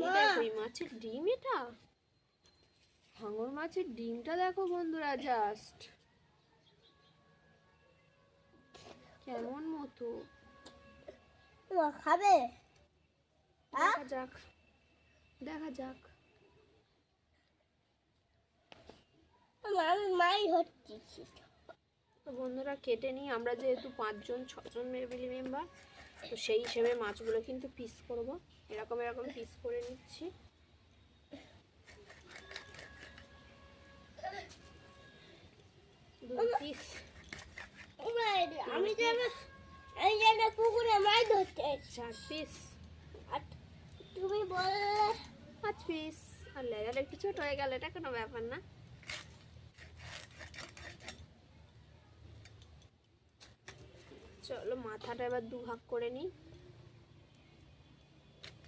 দেখো এই মাছের ডিম, এটা হাঙর মাছের ডিমটা দেখো বন্ধুরা, জাস্ট কেমন মতো। খাবে? দেখা যাক, দেখা যাক। আমি মাই হচ্ছি। তো বন্ধুরা কেটে নিই, আমরা যেহেতু 5জন 6জন ফ্যামিলি মেম্বার, তো সেই হিসেবে মাছগুলো কিন্তু পিস করব। এরকম এরকম পিস করে নিচ্ছি। পিস আমি যেন পুকুরে মাছ ধরতে 4 পিস, আর তুমি বললে 5 পিস। আর লেগাটা একটু ছোট হয়ে গেল, এটা কোনো ব্যাপার না। চলো মাথাটা এবার 2 ভাগ করে নিই।